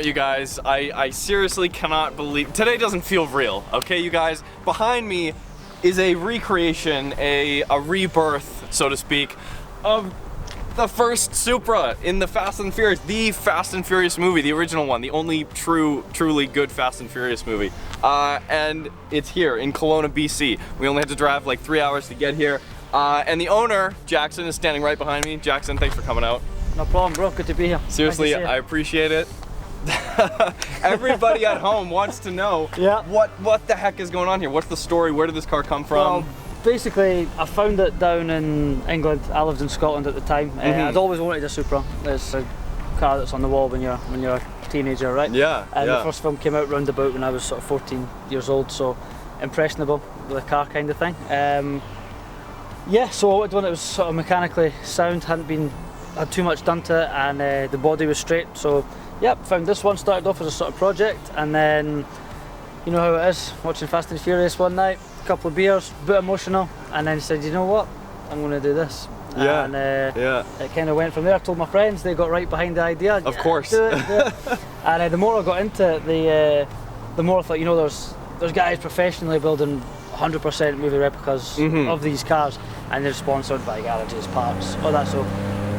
Alright you guys, I seriously cannot believe, today doesn't feel real, okay you guys? Behind me is a recreation, a rebirth, so to speak, of the first Supra in the Fast and Furious, the Fast and Furious movie, the original one, the only truly good Fast and Furious movie. And it's here in Kelowna, BC. We only had to drive like 3 hours to get here. And the owner, Jackson, is standing right behind me. Jackson, thanks for coming out. No problem, bro. Good to be here. Seriously, I appreciate it. Everybody at home wants to know what the heck is going on here. What's the story? Where did this car come from? Well, basically, I found it down in England. I lived in Scotland at the time. I'd always wanted a Supra. It's a car that's on the wall when you're a teenager, right? Yeah. And the first film came out round about when I was sort of 14 years old, so impressionable with a car kind of thing. Yeah, so I wanted one that was sort of mechanically sound, had too much done to it, and the body was straight. So yeah, found this one, started off as a sort of project, and then you know how it is, watching Fast and Furious one night, a couple of beers, a bit emotional, and then said, you know what, I'm going to do this. Yeah. And it kind of went from there. I told my friends, they got right behind the idea. Of course. Do it. And the more I got into it, the more I thought, you know, there's guys professionally building 100% movie replicas of these cars, and they're sponsored by garages, parts, all that. So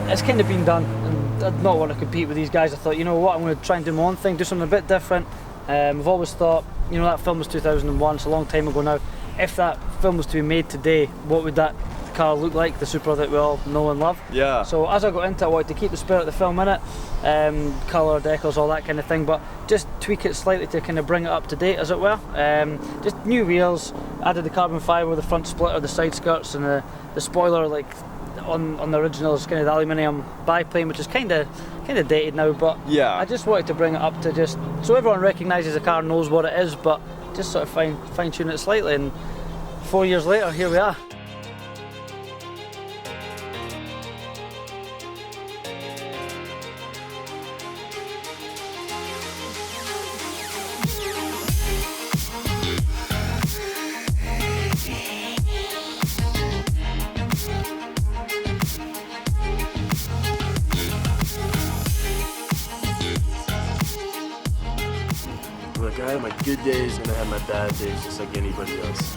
it's kind of been done, and I did not want to compete with these guys. I thought, you know what, I'm going to try and do my own thing, do something a bit different. I've always thought, you know, that film was 2001, it's a long time ago now. If that film was to be made today, what would that car look like, the Supra that we all know and love? Yeah. So as I got into it, I wanted to keep the spirit of the film in it, colour, decals, all that kind of thing, but just tweak it slightly to kind of bring it up to date, as it were. Just new wheels, added the carbon fibre with the front splitter, the side skirts, and the spoiler, like on the original, is kind of the aluminium biplane, which is kind of dated now, but yeah, I just wanted to bring it up to just so everyone recognises the car, knows what it is, but just sort of fine tune it slightly, and 4 years later, here we are. Look, I have my good days and I have my bad days just like anybody else.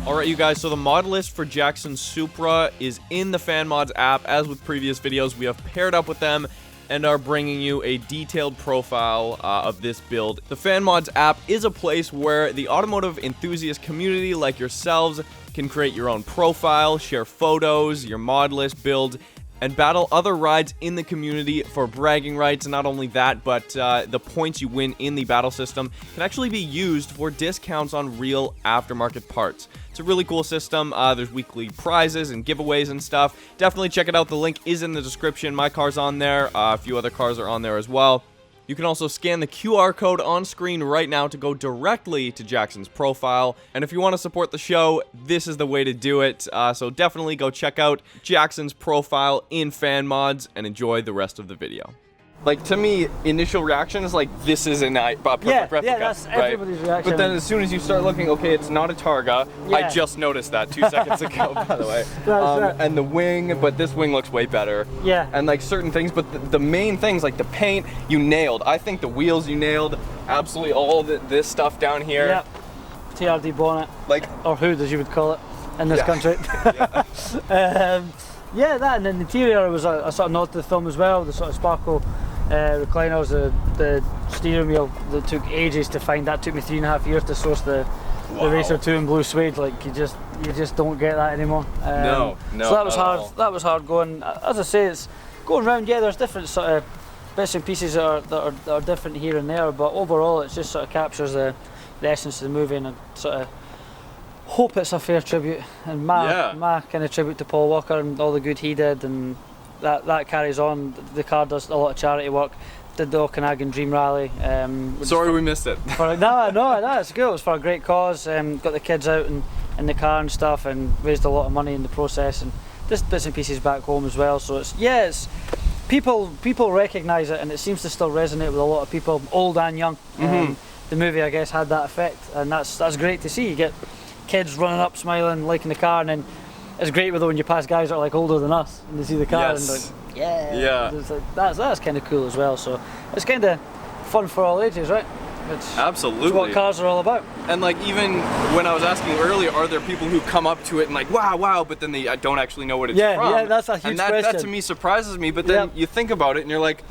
Alright you guys, so the mod list for Jackson's Supra is in the Fanmods app. As with previous videos, we have paired up with them and are bringing you a detailed profile of this build. The Fanmods app is a place where the automotive enthusiast community like yourselves can create your own profile, share photos, your mod list build, and battle other rides in the community for bragging rights. And not only that, but the points you win in the battle system can actually be used for discounts on real aftermarket parts. It's a really cool system. There's weekly prizes and giveaways and stuff. Definitely check it out. The link is in the description. My car's on there. A few other cars are on there as well. You can also scan the QR code on screen right now to go directly to Jackson's profile. And if you want to support the show, this is the way to do it. So definitely go check out Jackson's profile in Fanmods and enjoy the rest of the video. Like, to me, initial reaction is like, this is a perfect replica. Yeah, that's everybody's reaction. But then as soon as you start looking, okay, it's not a Targa. Yeah. I just noticed that 2 seconds ago, by the way. And the wing, but this wing looks way better. Yeah. And like certain things, but the main things, like the paint, you nailed. I think the wheels you nailed. Absolutely all this stuff down here. Yep. TRD bonnet. Like, or hood, as you would call it in this country. Yeah, that, and then the interior was a sort of nod to the film as well. The sort of sparkle recliners, the steering wheel that took ages to find. That took me 3.5 years to source the Racer 2 in blue suede. Like, you just don't get that anymore. No. So that was hard. That was hard going. As I say, it's going around. Yeah, there's different sort of bits and pieces that are different here and there, but overall, it just sort of captures the essence of the movie, and I sort of hope it's a fair tribute, and my kind of tribute to Paul Walker and all the good he did, and that carries on. The car does a lot of charity work. Did the Okanagan Dream Rally. Sorry we missed it. No, it's good. It was for a great cause. Got the kids out in the car and stuff, and raised a lot of money in the process, and just bits and pieces back home as well. So it's people recognise it, and it seems to still resonate with a lot of people, old and young. The movie, I guess, had that effect, and that's great to see. You get kids running up, smiling, liking the car, and then it's great when you pass guys that are like older than us, and they see the car and like, yeah. It's like, that's kind of cool as well. So it's kind of fun for all ages, right? Absolutely. It's what cars are all about. And like, even when I was asking earlier, are there people who come up to it and like, wow, but then they don't actually know what it's from? Yeah, that's a huge question. That to me surprises me, but then you think about it and you're like,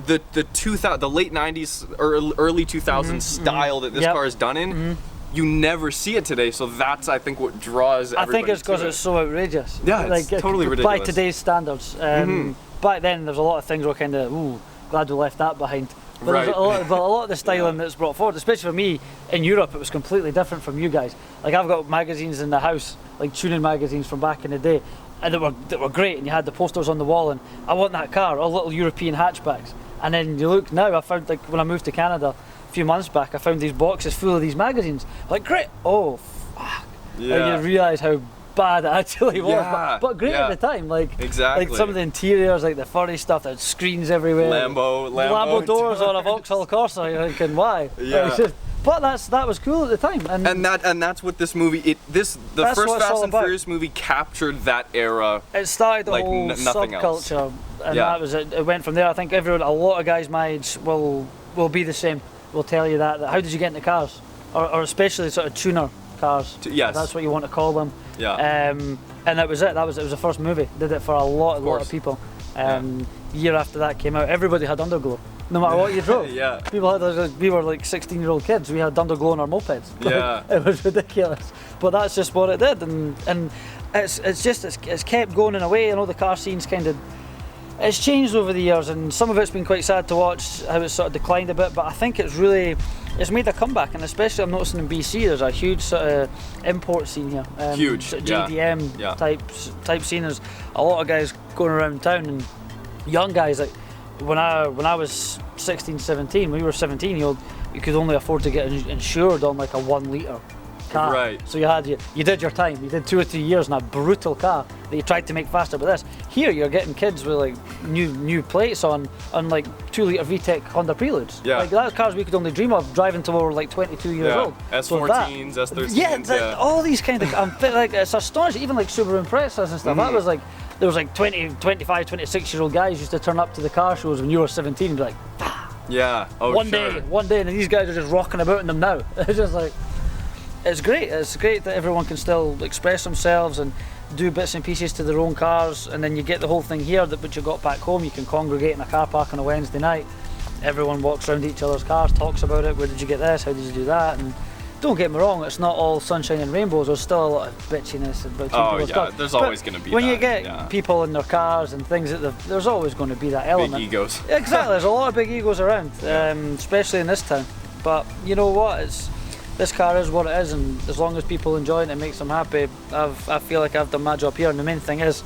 the late 90s or early 2000s style that this car is done in, you never see it today, so that's, I think, what draws everybody. I think it's because it's so outrageous. Yeah, it's totally ridiculous. By today's standards. Back then, there's a lot of things were kind of, glad we left that behind. But there's a lot of the styling that's brought forward, especially for me, in Europe, it was completely different from you guys. Like, I've got magazines in the house, like tuning magazines from back in the day, and that were great, and you had the posters on the wall, and I want that car, all little European hatchbacks. And then you look now, I found, like, when I moved to Canada a few months back, I found these boxes full of these magazines. Like, great, oh, fuck. Yeah. And you realise how bad it actually was, but great at the time. Like, exactly. Like some of the interiors, like the furry stuff, that screens everywhere. Lambo doors on a Vauxhall Corsa. You're thinking, why? Yeah. But that was cool at the time. And that's what this movie. The first Fast and Furious movie captured that era. It started the like whole subculture, and that was it. It went from there. I think a lot of guys my age will be the same. Will tell you that. How did you get into cars, or especially sort of tuner cars? Yes, that's what you want to call them. Yeah. And that was it. It was the first movie. Did it for a lot of people. Year after that came out, everybody had underglow. No matter what you drove. Yeah. People had, we were like 16-year-old kids. We had underglow on our mopeds. Yeah. It was ridiculous. But that's just what it did, and it's kept going in a way. The car scene's it's changed over the years, and some of it's been quite sad to watch how it's sort of declined a bit. But I think it's made a comeback, and especially I'm noticing in BC there's a huge sort of import scene here. Huge. JDM type scene. There's a lot of guys going around town, and young guys like. When I was 16, 17, when you were 17-year-old, you could only afford to get insured on like a 1 litre car. Right. So you did your time. You did 2 or 3 years in a brutal car that you tried to make faster. But this here, you're getting kids with like new plates on like 2 litre VTEC Honda Preludes. Yeah. Like that's cars we could only dream of driving till we were like 22 years old. S14s, S13s. All these kind of like it's astonishing. Even like Subaru Imprezas and stuff. That was like. There was like 20, 25, 26-year-old guys used to turn up to the car shows when you were 17 and be like, yeah, one day, and these guys are just rocking about in them now. It's just like, it's great that everyone can still express themselves and do bits and pieces to their own cars, and then you get the whole thing here that you got back home. You can congregate in a car park on a Wednesday night, everyone walks around each other's cars, talks about it, where did you get this, how did you do that, and don't get me wrong, it's not all sunshine and rainbows. There's still a lot of bitchiness about stuff. There's always going to be when that. you get people in their cars and things, there's always going to be that element. Big egos. Exactly, there's a lot of big egos around, especially in this town. But you know what? This car is what it is, and as long as people enjoy it and it makes them happy, I feel like I've done my job here. And the main thing is,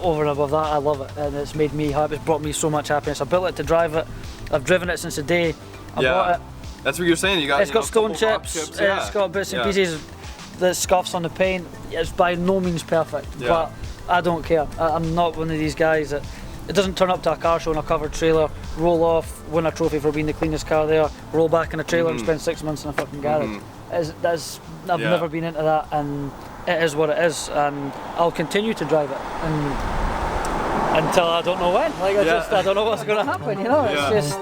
over and above that, I love it, and it's made me happy. It's brought me so much happiness. I built it to drive it. I've driven it since the day I bought it. That's what you're saying. It's got stone chips. It's got bits and pieces, the scuffs on the paint. It's by no means perfect, but I don't care. I'm not one of these guys that it doesn't turn up to a car show in a covered trailer, roll off, win a trophy for being the cleanest car there, roll back in a trailer and spend 6 months in a fucking garage. I've never been into that, and it is what it is, and I'll continue to drive it until I don't know when. Like I don't know what's going to happen. It's just.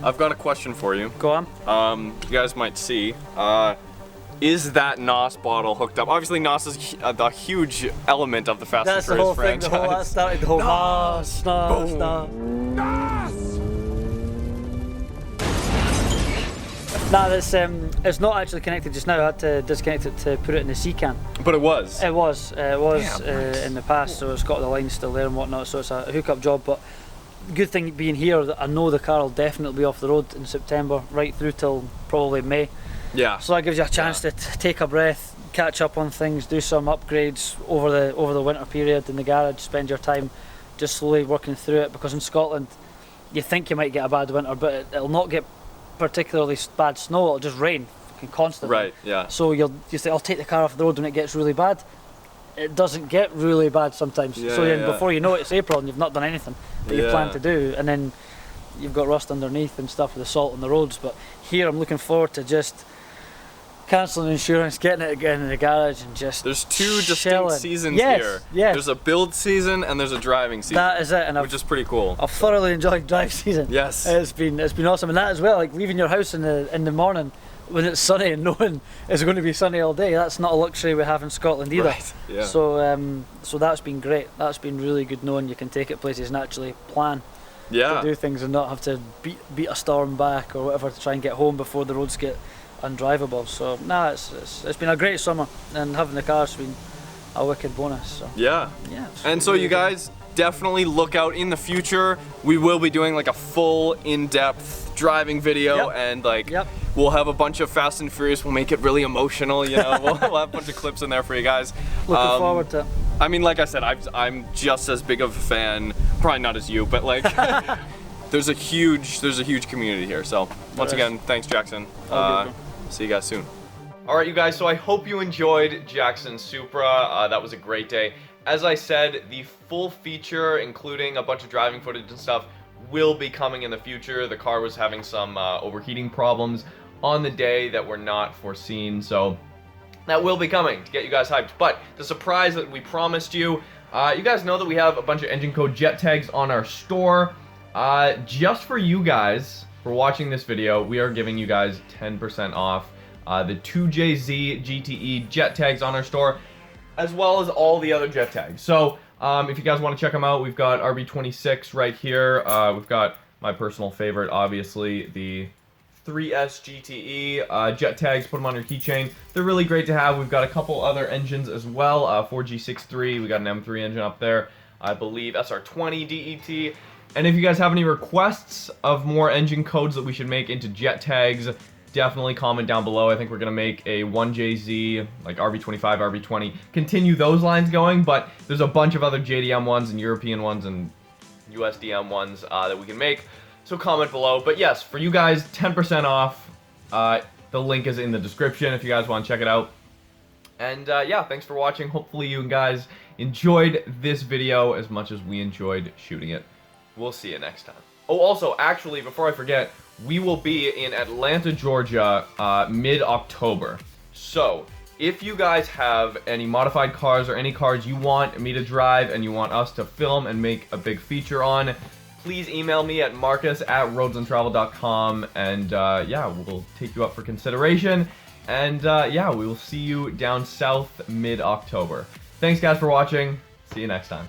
I've got a question for you. Go on. You guys might see. Is that NOS bottle hooked up? Obviously, NOS is the huge element of the Fast and Furious franchise. That started the whole NOS. Nah, it's not actually connected just now. I had to disconnect it to put it in the C can. But it was? It was in the past, so it's got the line still there and whatnot, so it's a hookup job. But good thing being here that I know the car will definitely be off the road in September, right through till probably May. Yeah. So that gives you a chance to take a breath, catch up on things, do some upgrades over the winter period in the garage, spend your time just slowly working through it, because in Scotland you think you might get a bad winter, but it'll not get particularly bad snow, it'll just rain fucking constantly. Right, yeah. So you say, I'll take the car off the road when it gets really bad. It doesn't get really bad sometimes. Yeah, so then yeah. before you know it, it's April and you've not done anything that you plan to do, and then you've got rust underneath and stuff with the salt on the roads. But here I'm looking forward to just cancelling insurance, getting it again in the garage, and just There's two distinct chilling. seasons Yes, here. yes. There's a build season and there's a driving season. That is it, and which is pretty cool. I've thoroughly enjoyed drive season. Yes. It's been awesome, and that as well, like leaving your house in the morning when it's sunny and knowing it's going to be sunny all day. That's not a luxury we have in Scotland either. Right, yeah. So that's been great. That's been really good knowing you can take it places and actually plan to do things and not have to beat a storm back or whatever to try and get home before the roads get undrivable. So it's been a great summer, and having the car's been a wicked bonus. So yeah. And so you guys definitely look out in the future. We will be doing like a full in-depth driving video, and like we'll have a bunch of Fast and Furious. We'll make it really emotional, you know. we'll have a bunch of clips in there for you guys. Looking forward to it. I mean, like I said, I'm just as big of a fan, probably not as you, but like there's a huge community here. So once again, thanks Jackson. See you guys soon. All right, you guys, so I hope you enjoyed Jackson's Supra. That was a great day. As I said, the full feature, including a bunch of driving footage and stuff, will be coming in the future. The car was having some overheating problems on the day that were not foreseen, so that will be coming to get you guys hyped. But the surprise that we promised you, you guys know that we have a bunch of engine code jet tags on our store. Just for you guys, for watching this video, we are giving you guys 10% off the 2JZ GTE jet tags on our store, as well as all the other jet tags. So if you guys want to check them out, we've got RB26 right here. We've got my personal favorite, obviously, the 3S GTE jet tags. Put them on your keychain. They're really great to have. We've got a couple other engines as well. 4G63, we got an M3 engine up there. I believe SR20 DET. And if you guys have any requests of more engine codes that we should make into jet tags, definitely comment down below. I think we're going to make a 1JZ, like RB25, RB20, continue those lines going, but there's a bunch of other JDM ones and European ones and USDM ones that we can make, so comment below. But yes, for you guys, 10% off. The link is in the description if you guys want to check it out. And yeah, thanks for watching. Hopefully you guys enjoyed this video as much as we enjoyed shooting it. We'll see you next time. Oh, also, actually, before I forget, we will be in Atlanta, Georgia, mid-October. So, if you guys have any modified cars or any cars you want me to drive and you want us to film and make a big feature on, please email me at marcus@roadsuntraveled.com, and yeah, we'll take you up for consideration. And yeah, we will see you down south mid-October. Thanks guys for watching. See you next time.